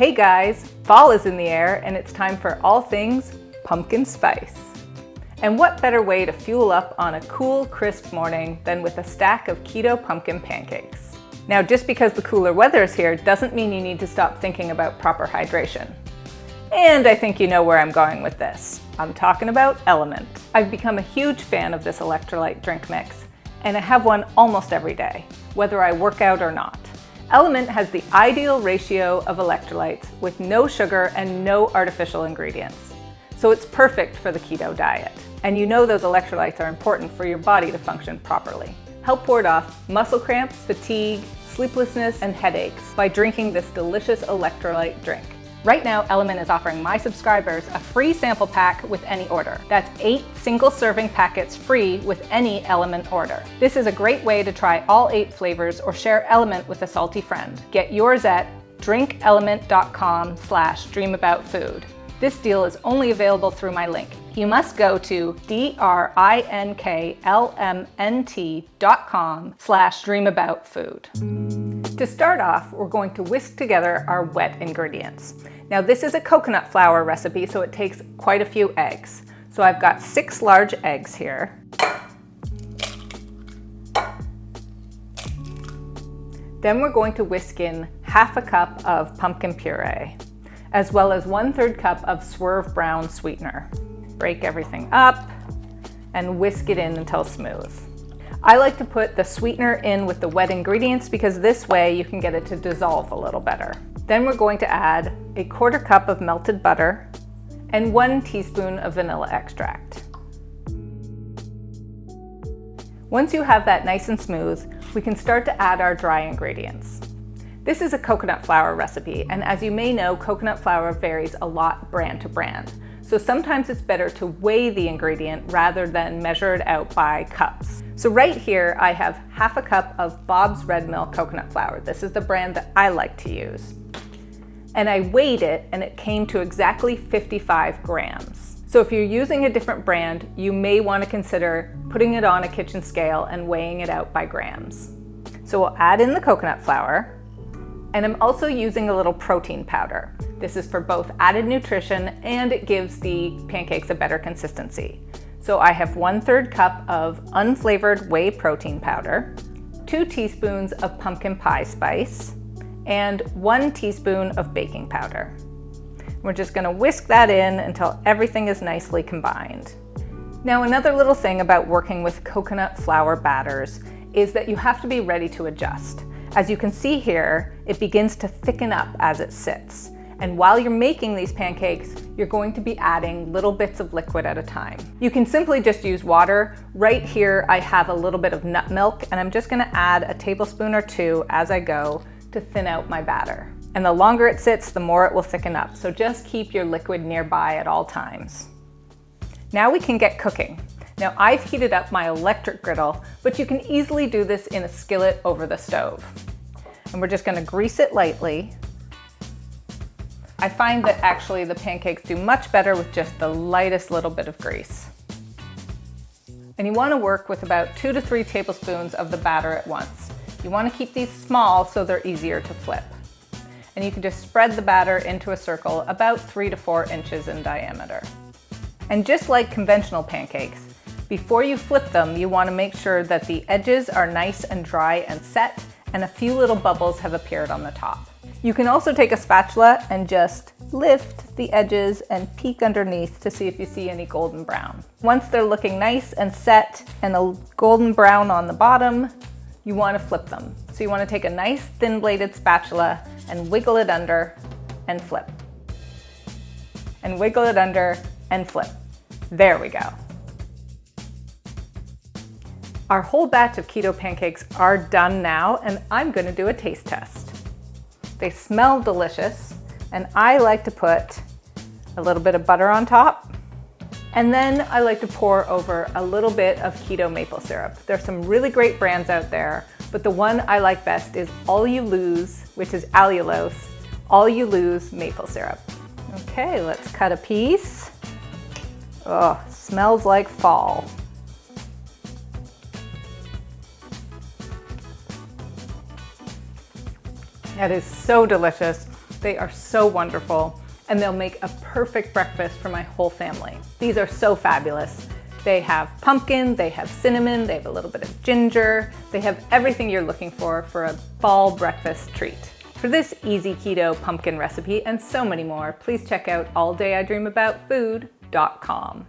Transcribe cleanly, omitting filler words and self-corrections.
Hey guys, fall is in the air and it's time for all things pumpkin spice. And what better way to fuel up on a cool, crisp morning than with a stack of keto pumpkin pancakes. Now, just because the cooler weather is here doesn't mean you need to stop thinking about proper hydration. And I think you know where I'm going with this. I'm talking about Element. I've become a huge fan of this electrolyte drink mix, and I have one almost every day, whether I work out or not. Element has the ideal ratio of electrolytes with no sugar and no artificial ingredients. So it's perfect for the keto diet. And you know those electrolytes are important for your body to function properly. Help ward off muscle cramps, fatigue, sleeplessness, and headaches by drinking this delicious electrolyte drink. Right now, Element is offering my subscribers a free sample pack with any order. That's 8 single-serving packets free with any Element order. This is a great way to try all 8 flavors or share Element with a salty friend. Get yours at drinkelement.com/dreamaboutfood. This deal is only available through my link. You must go to drinklmnt.com/dreamaboutfood. To start off, we're going to whisk together our wet ingredients. Now this is a coconut flour recipe, so it takes quite a few eggs. So I've got 6 large eggs here. Then we're going to whisk in half a cup of pumpkin puree, as well as 1/3 cup of Swerve brown sweetener. Break everything up and whisk it in until smooth. I like to put the sweetener in with the wet ingredients because this way you can get it to dissolve a little better. Then we're going to add 1/4 cup of melted butter and 1 teaspoon of vanilla extract. Once you have that nice and smooth, we can start to add our dry ingredients. This is a coconut flour recipe, and as you may know, coconut flour varies a lot brand to brand. So sometimes it's better to weigh the ingredient rather than measure it out by cups. So right here, I have half a cup of Bob's Red Mill coconut flour. This is the brand that I like to use. And I weighed it, and it came to exactly 55 grams. So if you're using a different brand, you may want to consider putting it on a kitchen scale and weighing it out by grams. So we'll add in the coconut flour. And I'm also using a little protein powder. This is for both added nutrition and it gives the pancakes a better consistency. So I have 1/3 cup of unflavored whey protein powder, 2 teaspoons of pumpkin pie spice, and 1 teaspoon of baking powder. We're just gonna whisk that in until everything is nicely combined. Now, another little thing about working with coconut flour batters is that you have to be ready to adjust. As you can see here, it begins to thicken up as it sits. And while you're making these pancakes, you're going to be adding little bits of liquid at a time. You can simply just use water. Right here, I have a little bit of nut milk, and I'm just gonna add a tablespoon or 2 as I go to thin out my batter. And the longer it sits, the more it will thicken up. So just keep your liquid nearby at all times. Now we can get cooking. Now I've heated up my electric griddle, but you can easily do this in a skillet over the stove. And we're just gonna grease it lightly. I find that actually the pancakes do much better with just the lightest little bit of grease. And you wanna work with about 2 to 3 tablespoons of the batter at once. You wanna keep these small so they're easier to flip. And you can just spread the batter into a circle about 3 to 4 inches in diameter. And just like conventional pancakes, before you flip them, you want to make sure that the edges are nice and dry and set, and a few little bubbles have appeared on the top. You can also take a spatula and just lift the edges and peek underneath to see if you see any golden brown. Once they're looking nice and set and a golden brown on the bottom, you want to flip them. So you want to take a nice thin-bladed spatula and wiggle it under and flip. And wiggle it under and flip. There we go. Our whole batch of keto pancakes are done now, and I'm gonna do a taste test. They smell delicious, and I like to put a little bit of butter on top, and then I like to pour over a little bit of keto maple syrup. There's some really great brands out there, but the one I like best is All You Lose, which is allulose, All You Lose maple syrup. Okay, let's cut a piece. Oh, smells like fall. That is so delicious. They are so wonderful, and they'll make a perfect breakfast for my whole family. These are so fabulous. They have pumpkin, they have cinnamon, they have a little bit of ginger. They have everything you're looking for a fall breakfast treat. For this easy keto pumpkin recipe and so many more, please check out alldayidreamaboutfood.com.